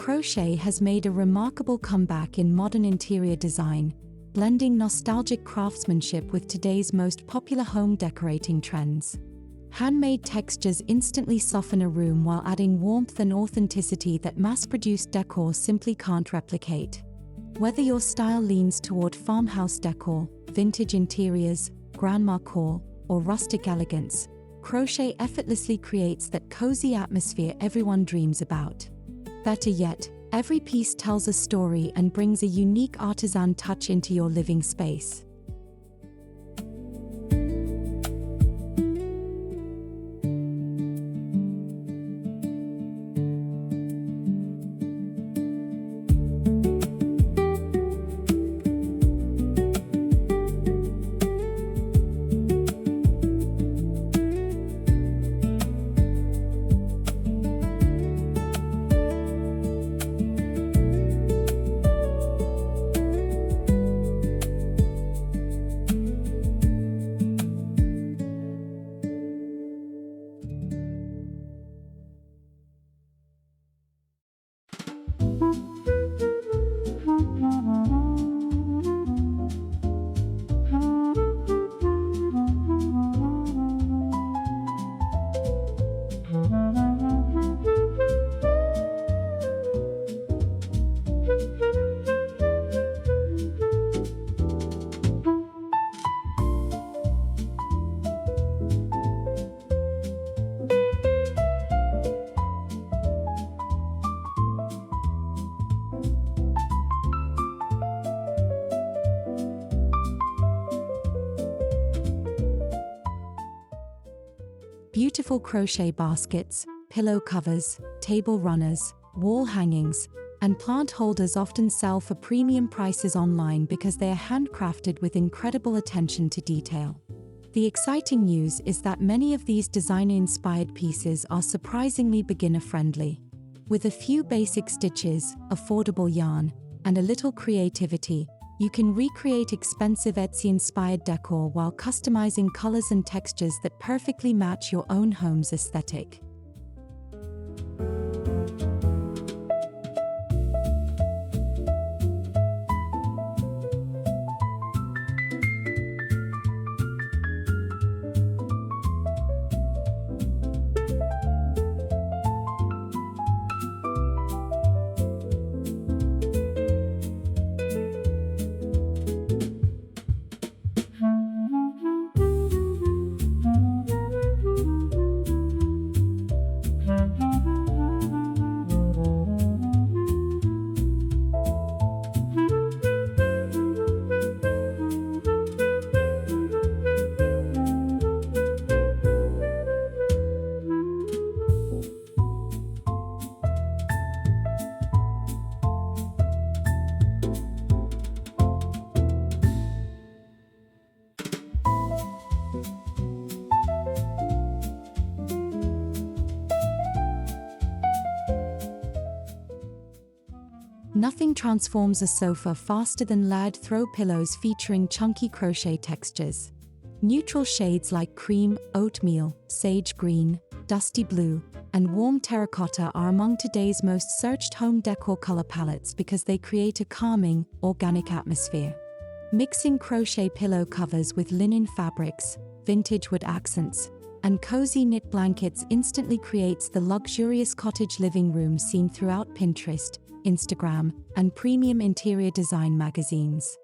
crochet has made a remarkable comeback in modern interior design, blending nostalgic craftsmanship with today's most popular home decorating trends. Handmade textures instantly soften a room while adding warmth and authenticity that mass-produced decor simply can't replicate. Whether your style leans toward farmhouse decor, vintage interiors, grandmacore, or rustic elegance, crochet effortlessly creates that cozy atmosphere everyone dreams about. Better yet, every piece tells a story and brings a unique artisan touch into your living space. Beautiful crochet baskets, pillow covers, table runners, wall hangings, and plant holders often sell for premium prices online because they are handcrafted with incredible attention to detail. The exciting news is that many of these designer-inspired pieces are surprisingly beginner-friendly. With a few basic stitches, affordable yarn, and a little creativity, you can recreate expensive Etsy-inspired decor while customizing colors and textures that perfectly match your own home's aesthetic. Nothing transforms a sofa faster than layered throw pillows featuring chunky crochet textures. Neutral shades like cream, oatmeal, sage green, dusty blue, and warm terracotta are among today's most searched home decor color palettes because they create a calming, organic atmosphere. Mixing crochet pillow covers with linen fabrics, vintage wood accents, and cozy knit blankets instantly creates the luxurious cottage living room seen throughout Pinterest, Instagram, and premium interior design magazines.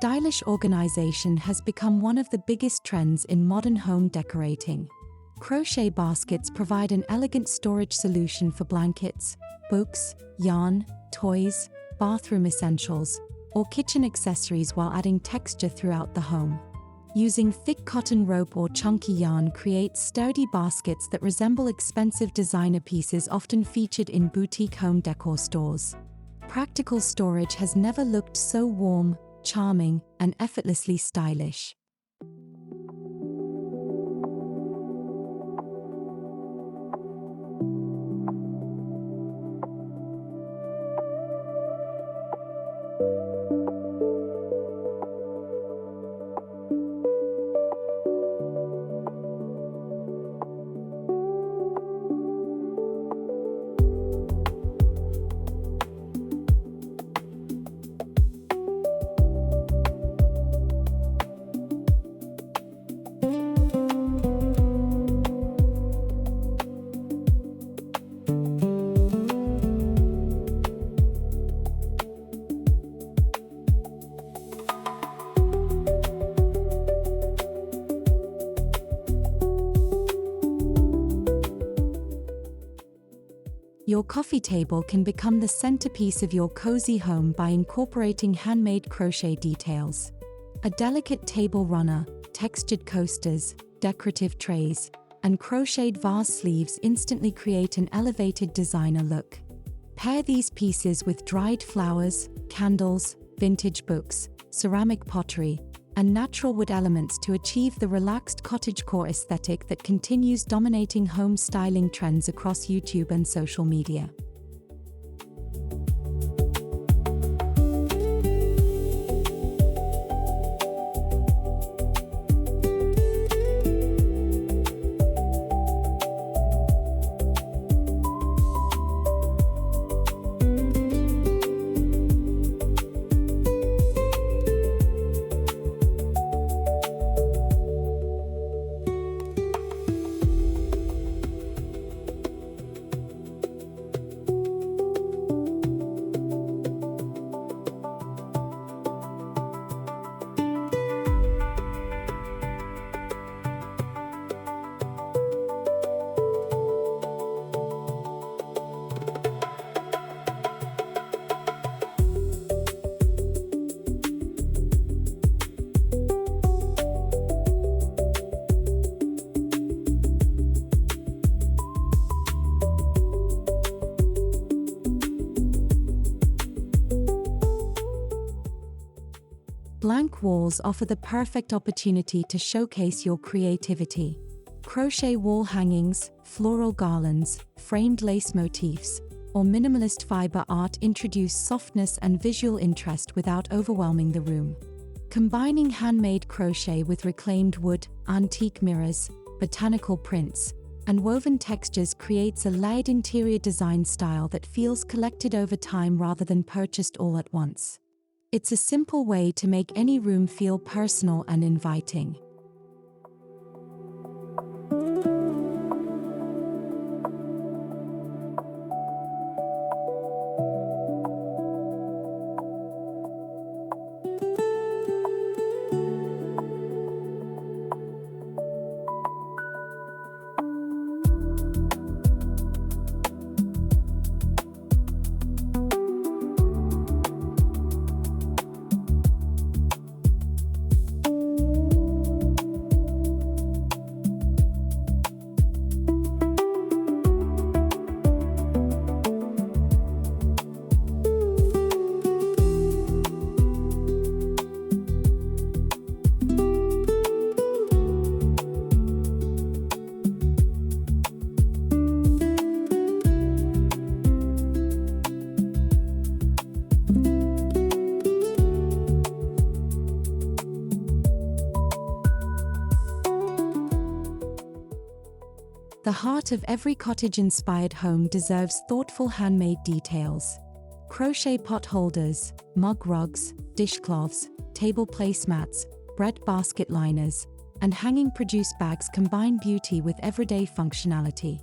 Stylish organization has become one of the biggest trends in modern home decorating. Crochet baskets provide an elegant storage solution for blankets, books, yarn, toys, bathroom essentials, or kitchen accessories while adding texture throughout the home. Using thick cotton rope or chunky yarn creates sturdy baskets that resemble expensive designer pieces often featured in boutique home decor stores. Practical storage has never looked so warm, charming, and effortlessly stylish. Your coffee table can become the centerpiece of your cozy home by incorporating handmade crochet details. A delicate table runner, textured coasters, decorative trays, and crocheted vase sleeves instantly create an elevated designer look. Pair these pieces with dried flowers, candles, vintage books, ceramic pottery, and natural wood elements to achieve the relaxed cottagecore aesthetic that continues dominating home styling trends across YouTube and social media. Blank walls offer the perfect opportunity to showcase your creativity. Crochet wall hangings, floral garlands, framed lace motifs, or minimalist fiber art introduce softness and visual interest without overwhelming the room. Combining handmade crochet with reclaimed wood, antique mirrors, botanical prints, and woven textures creates a layered interior design style that feels collected over time rather than purchased all at once. It's a simple way to make any room feel personal and inviting. The heart of every cottage-inspired home deserves thoughtful handmade details. Crochet pot holders, mug rugs, dishcloths, table placemats, bread basket liners, and hanging produce bags combine beauty with everyday functionality.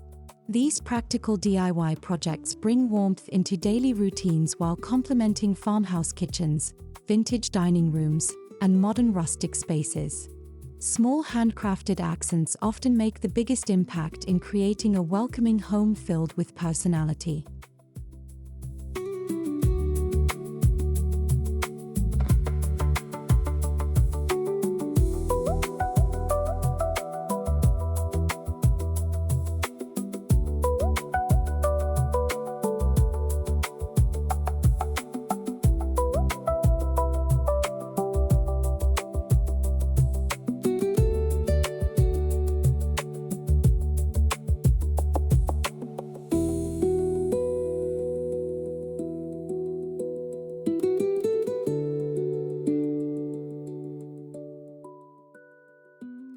These practical DIY projects bring warmth into daily routines while complementing farmhouse kitchens, vintage dining rooms, and modern rustic spaces. Small handcrafted accents often make the biggest impact in creating a welcoming home filled with personality.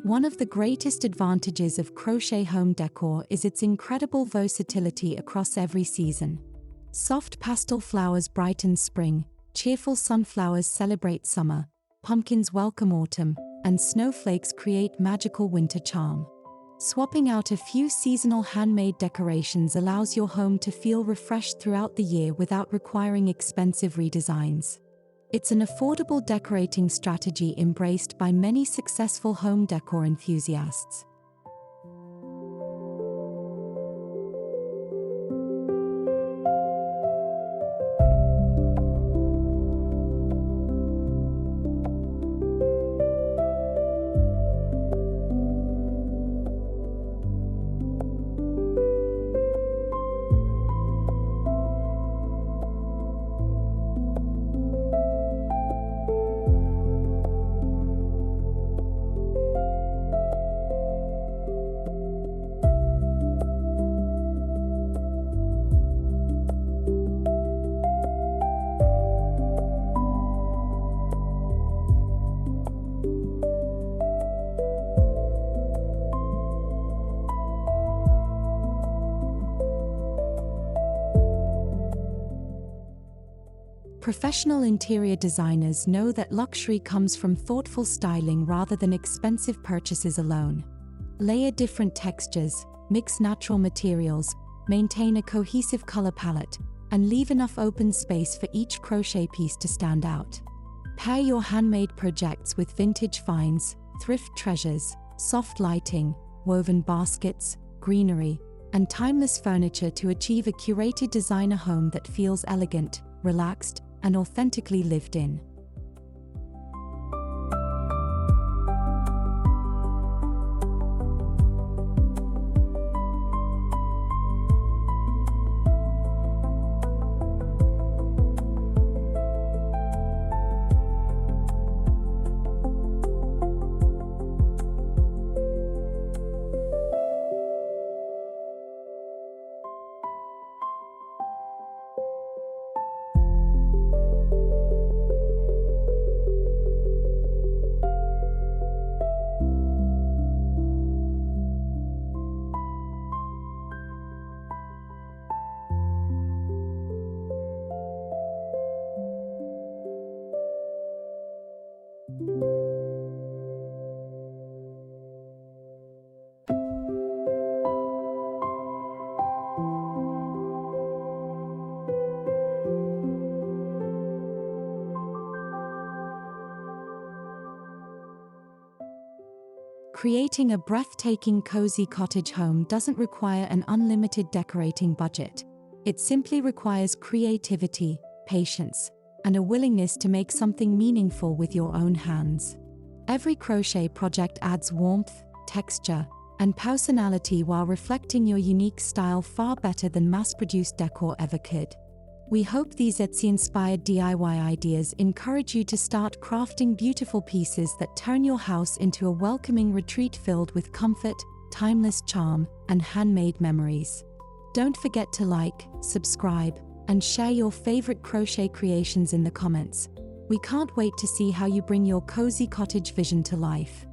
One of the greatest advantages of crochet home decor is its incredible versatility across every season. Soft pastel flowers brighten spring, cheerful sunflowers celebrate summer, pumpkins welcome autumn, and snowflakes create magical winter charm. Swapping out a few seasonal handmade decorations allows your home to feel refreshed throughout the year without requiring expensive redesigns. It's an affordable decorating strategy embraced by many successful home decor enthusiasts. Professional interior designers know that luxury comes from thoughtful styling rather than expensive purchases alone. Layer different textures, mix natural materials, maintain a cohesive color palette, and leave enough open space for each crochet piece to stand out. Pair your handmade projects with vintage finds, thrift treasures, soft lighting, woven baskets, greenery, and timeless furniture to achieve a curated designer home that feels elegant, relaxed, and authentically lived in. Creating a breathtaking, cozy cottage home doesn't require an unlimited decorating budget. It simply requires creativity, patience, and a willingness to make something meaningful with your own hands. Every crochet project adds warmth, texture, and personality while reflecting your unique style far better than mass-produced decor ever could. We hope these Etsy-inspired DIY ideas encourage you to start crafting beautiful pieces that turn your house into a welcoming retreat filled with comfort, timeless charm, and handmade memories. Don't forget to like, subscribe, and share your favorite crochet creations in the comments. We can't wait to see how you bring your cozy cottage vision to life.